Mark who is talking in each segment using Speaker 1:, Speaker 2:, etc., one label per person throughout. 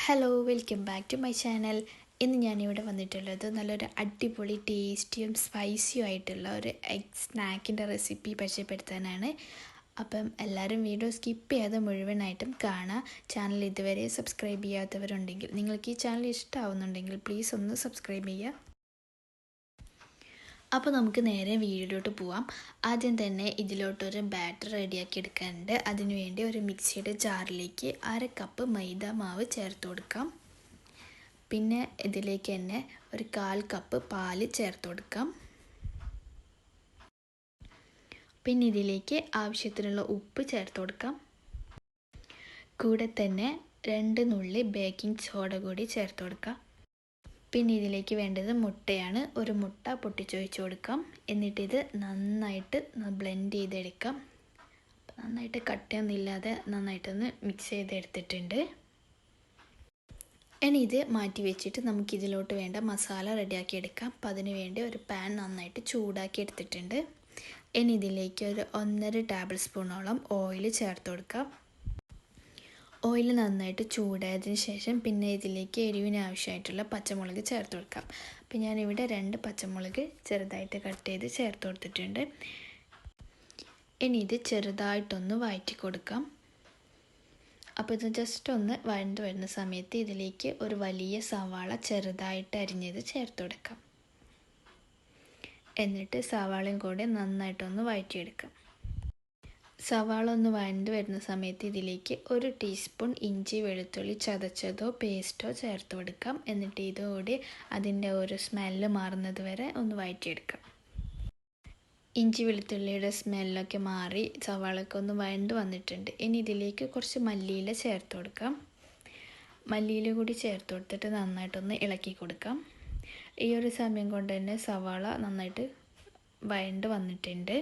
Speaker 1: Hello, welcome back to my channel. ഇന്ന് ഞാനിവിടെ വന്നിട്ടുള്ളത് നല്ലൊരു അടിപൊളി ടേസ്റ്റിയും സ്പൈസിയും ആയിട്ടുള്ള ഒരു എഗ് സ്നാക്കിൻ്റെ റെസിപ്പി പരിചയപ്പെടുത്താനാണ്. അപ്പം എല്ലാവരും വീഡിയോ സ്കിപ്പ് ചെയ്യാതെ മുഴുവനായിട്ടും കാണാം. ചാനൽ ഇതുവരെ സബ്സ്ക്രൈബ് ചെയ്യാത്തവരുണ്ടെങ്കിൽ, നിങ്ങൾക്ക് ഈ ചാനൽ ഇഷ്ടമാവുന്നുണ്ടെങ്കിൽ പ്ലീസ് ഒന്ന് സബ്സ്ക്രൈബ് ചെയ്യുക. അപ്പോൾ നമുക്ക് നേരെ വീഡിയോയിലോട്ട് പോവാം. ആദ്യം തന്നെ ഇതിലോട്ടൊരു ബാറ്റർ റെഡിയാക്കി എടുക്കാനുണ്ട്. അതിനുവേണ്ടി ഒരു മിക്സിയുടെ ജാറിലേക്ക് 1/2 കപ്പ് മൈദ മാവ് ചേർത്ത് കൊടുക്കാം. പിന്നെ ഇതിലേക്ക് തന്നെ ഒരു 1/4 കപ്പ് പാല് ചേർത്ത് കൊടുക്കാം. പിന്നെ ഇതിലേക്ക് ആവശ്യത്തിനുള്ള ഉപ്പ് ചേർത്ത് കൊടുക്കാം. കൂടെ തന്നെ 2 നുള്ളി ബേക്കിംഗ് സോഡ കൂടി ചേർത്ത് കൊടുക്കാം. പിന്നെ ഇതിലേക്ക് വേണ്ടത് മുട്ടയാണ്. ഒരു മുട്ട പൊട്ടിച്ചൊഴിച്ച് കൊടുക്കാം. എന്നിട്ടിത് നന്നായിട്ട് ബ്ലെൻഡ് ചെയ്തെടുക്കാം. നന്നായിട്ട് കട്ടയൊന്നുമില്ലാതെ നന്നായിട്ടൊന്ന് മിക്സ് ചെയ്തെടുത്തിട്ടുണ്ട്. ഇനി ഇത് മാറ്റി വെച്ചിട്ട് നമുക്കിതിലോട്ട് വേണ്ട മസാല റെഡിയാക്കി എടുക്കാം. അപ്പം അതിന് വേണ്ടി ഒരു പാൻ നന്നായിട്ട് ചൂടാക്കി എടുത്തിട്ടുണ്ട്. ഇനി ഇതിലേക്ക് ഒരു 1.5 ടേബിൾ സ്പൂണോളം ഓയിൽ ചേർത്ത് കൊടുക്കാം. ഓയിൽ നന്നായിട്ട് ചൂടായതിന് ശേഷം പിന്നെ ഇതിലേക്ക് എരിവിന് ആവശ്യമായിട്ടുള്ള പച്ചമുളക് ചേർത്ത് കൊടുക്കാം. അപ്പോൾ ഞാനിവിടെ 2 പച്ചമുളക് ചെറുതായിട്ട് കട്ട് ചെയ്ത് ചേർത്ത് കൊടുത്തിട്ടുണ്ട്. ഇനി ഇത് ചെറുതായിട്ടൊന്ന് വഴറ്റി കൊടുക്കാം. അപ്പോൾ ഇത് ജസ്റ്റ് ഒന്ന് വഴണ്ട് വരുന്ന സമയത്ത് ഇതിലേക്ക് ഒരു വലിയ സവാള ചെറുതായിട്ട് അരിഞ്ഞത് ചേർത്ത് കൊടുക്കാം. എന്നിട്ട് സവാളയും കൂടെ നന്നായിട്ടൊന്ന് വഴറ്റിയെടുക്കാം. സവാള ഒന്ന് വഴണ്ട് വരുന്ന സമയത്ത് ഇതിലേക്ക് 1 ടീസ്പൂൺ ഇഞ്ചി വെളുത്തുള്ളി ചതച്ചതോ പേസ്റ്റോ ചേർത്ത് കൊടുക്കാം. എന്നിട്ട് ഇതോടെ അതിൻ്റെ ഒരു സ്മെല്ല് മാറുന്നത് വരെ ഒന്ന് വഴറ്റിയെടുക്കാം. ഇഞ്ചി വെളുത്തുള്ളിയുടെ സ്മെല്ലൊക്കെ മാറി സവാളയൊക്കെ ഒന്ന് വഴണ്ട് വന്നിട്ടുണ്ട്. ഇനി ഇതിലേക്ക് കുറച്ച് മല്ലിയില ചേർത്ത് കൊടുക്കാം. മല്ലിയില കൂടി ചേർത്ത് കൊടുത്തിട്ട് നന്നായിട്ടൊന്ന് ഇളക്കി കൊടുക്കാം. ഈ ഒരു സമയം കൊണ്ട് തന്നെ സവാള നന്നായിട്ട് വഴണ്ട് വന്നിട്ടുണ്ട്.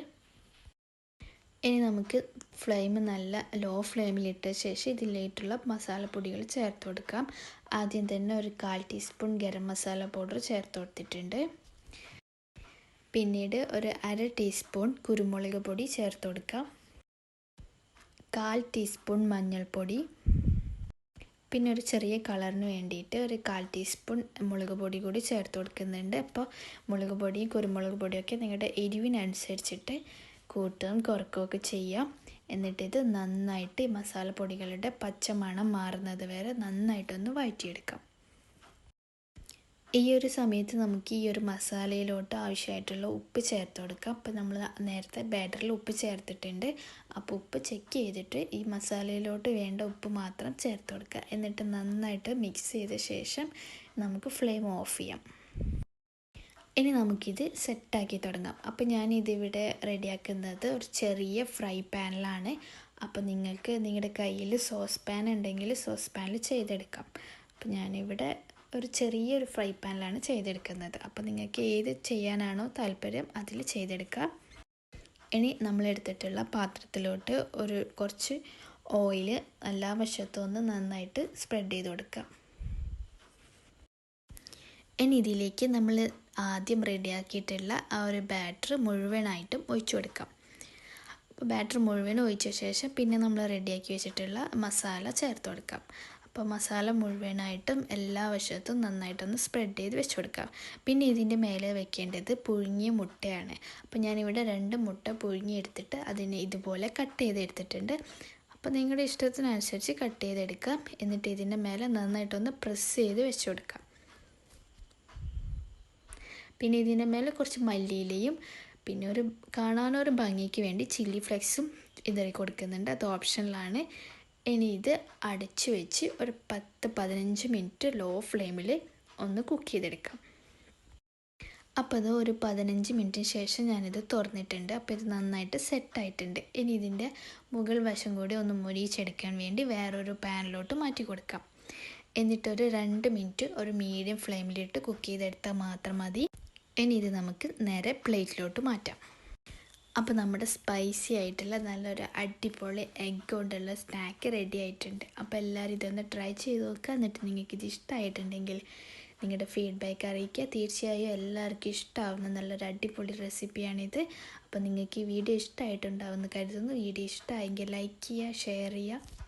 Speaker 1: ഇനി നമുക്ക് ഫ്ലെയിം നല്ല ലോ ഫ്ലെയിമിലിട്ട ശേഷം ഇതിലേക്കുള്ള മസാലപ്പൊടികൾ ചേർത്ത് കൊടുക്കാം. ആദ്യം തന്നെ ഒരു 1/4 ടീസ്പൂൺ ഗരം മസാല പൗഡർ ചേർത്ത് കൊടുത്തിട്ടുണ്ട്. പിന്നീട് ഒരു 1/2 ടീസ്പൂൺ കുരുമുളക് പൊടി ചേർത്ത് കൊടുക്കാം. 1/4 ടീസ്പൂൺ മഞ്ഞൾപ്പൊടി. പിന്നെ ഒരു ചെറിയ കളറിന് വേണ്ടിയിട്ട് ഒരു 1/4 ടീസ്പൂൺ മുളക് പൊടി കൂടി ചേർത്ത് കൊടുക്കുന്നുണ്ട്. അപ്പോൾ മുളക് പൊടിയും കുരുമുളക് പൊടിയൊക്കെ നിങ്ങളുടെ എരിവിനനുസരിച്ചിട്ട് കൂട്ടുകയും കുറക്കുകയൊക്കെ ചെയ്യാം. എന്നിട്ടിത് നന്നായിട്ട് മസാലപ്പൊടികളുടെ പച്ചമണം മാറുന്നത് വരെ നന്നായിട്ടൊന്ന് വഴറ്റിയെടുക്കാം. ഈ ഒരു സമയത്ത് നമുക്ക് ഈ ഒരു മസാലയിലോട്ട് ആവശ്യമായിട്ടുള്ള ഉപ്പ് ചേർത്ത് കൊടുക്കാം. അപ്പോൾ നമ്മൾ നേരത്തെ ബാറ്ററിൽ ഉപ്പ് ചേർത്തിട്ടുണ്ട്. അപ്പോൾ ഉപ്പ് ചെക്ക് ചെയ്തിട്ട് ഈ മസാലയിലോട്ട് വേണ്ട ഉപ്പ് മാത്രം ചേർത്ത് കൊടുക്കുക. എന്നിട്ട് നന്നായിട്ട് മിക്സ് ചെയ്ത ശേഷം നമുക്ക് ഫ്ലെയിം ഓഫ് ചെയ്യാം. ഇനി നമുക്കിത് സെറ്റാക്കി തുടങ്ങാം. അപ്പോൾ ഞാനിതിവിടെ റെഡിയാക്കുന്നത് ഒരു ചെറിയ ഫ്രൈ പാനിലാണ്. അപ്പോൾ നിങ്ങൾക്ക് നിങ്ങളുടെ കയ്യിൽ സോസ് പാൻ ഉണ്ടെങ്കിൽ സോസ് പാനിൽ ചെയ്തെടുക്കാം. അപ്പോൾ ഞാനിവിടെ ഒരു ചെറിയൊരു ഫ്രൈ പാനിലാണ് ചെയ്തെടുക്കുന്നത്. അപ്പോൾ നിങ്ങൾക്ക് ഏത് ചെയ്യാനാണോ താല്പര്യം അതിൽ ചെയ്തെടുക്കാം. ഇനി നമ്മളെടുത്തിട്ടുള്ള പാത്രത്തിലോട്ട് കുറച്ച് ഓയിൽ എല്ലാ വശത്തും ഒന്ന് നന്നായിട്ട് സ്പ്രെഡ് ചെയ്ത് കൊടുക്കാം. ഇനി ഇതിലേക്ക് നമ്മൾ ആദ്യം റെഡിയാക്കിയിട്ടുള്ള ആ ഒരു ബാറ്റർ മുഴുവനായിട്ടും ഒഴിച്ചു കൊടുക്കാം. അപ്പോൾ ബാറ്റർ മുഴുവൻ ഒഴിച്ച ശേഷം പിന്നെ നമ്മൾ റെഡിയാക്കി വെച്ചിട്ടുള്ള മസാല ചേർത്ത് കൊടുക്കാം. അപ്പോൾ മസാല മുഴുവനായിട്ടും എല്ലാ വശത്തും നന്നായിട്ടൊന്ന് സ്പ്രെഡ് ചെയ്ത് വെച്ച് കൊടുക്കാം. പിന്നെ ഇതിൻ്റെ മേലെ വെക്കേണ്ടത് പുഴുങ്ങിയ മുട്ടയാണ്. അപ്പോൾ ഞാനിവിടെ 2 മുട്ട പുഴുങ്ങിയെടുത്തിട്ട് അതിനെ ഇതുപോലെ കട്ട് ചെയ്തെടുത്തിട്ടുണ്ട്. അപ്പോൾ നിങ്ങളുടെ ഇഷ്ടത്തിനനുസരിച്ച് കട്ട് ചെയ്തെടുക്കാം. എന്നിട്ട് ഇതിൻ്റെ മേലെ നന്നായിട്ടൊന്ന് പ്രസ് ചെയ്ത് വെച്ച് കൊടുക്കാം. പിന്നെ ഇതിൻ്റെ മേലെ കുറച്ച് മല്ലിയിലയും പിന്നെ കാണാനൊരു ഭംഗിക്ക് വേണ്ടി ചില്ലി ഫ്ലെക്സും ഇതറി കൊടുക്കുന്നുണ്ട്. അത് ഓപ്ഷനിലാണ്. ഇനി ഇത് അടച്ചു വെച്ച് ഒരു 10-15 മിനിറ്റ് ലോ ഫ്ലെയിമിൽ ഒന്ന് കുക്ക് ചെയ്തെടുക്കാം. അപ്പോൾ അത് ഒരു 15 മിനിറ്റിന് ശേഷം ഞാനിത് തുറന്നിട്ടുണ്ട്. അപ്പോൾ ഇത് നന്നായിട്ട് സെറ്റായിട്ടുണ്ട്. ഇനി ഇതിൻ്റെ മുകൾ വശം കൂടി ഒന്ന് മൊരിയിച്ചെടുക്കാൻ വേണ്ടി വേറൊരു പാനിലോട്ട് മാറ്റി കൊടുക്കാം. എന്നിട്ടൊരു 2 മിനിറ്റ് ഒരു മീഡിയം ഫ്ലെയിമിലിട്ട് കുക്ക് ചെയ്തെടുത്താൽ മാത്രം മതി. ഇനി ഇത് നമുക്ക് നേരെ പ്ലേറ്റിലോട്ട് മാറ്റാം. അപ്പോൾ നമ്മുടെ സ്പൈസി ആയിട്ടുള്ള നല്ലൊരു അടിപൊളി എഗ് കൊണ്ടുള്ള സ്നാക്ക് റെഡി ആയിട്ടുണ്ട്. അപ്പോൾ എല്ലാവരും ഇതൊന്ന് ട്രൈ ചെയ്ത് നോക്കുക. എന്നിട്ട് നിങ്ങൾക്കിത് ഇഷ്ടമായിട്ടുണ്ടെങ്കിൽ നിങ്ങളുടെ ഫീഡ്ബാക്ക് അറിയിക്കുക. തീർച്ചയായും എല്ലാവർക്കും ഇഷ്ടമാവുന്ന നല്ലൊരു അടിപൊളി റെസിപ്പിയാണിത്. അപ്പോൾ നിങ്ങൾക്ക് ഈ വീഡിയോ ഇഷ്ടമായിട്ടുണ്ടാവുമെന്ന് കരുതുന്നു. വീഡിയോ ഇഷ്ടമായെങ്കിൽ ലൈക്ക് ചെയ്യുക, ഷെയർ ചെയ്യുക.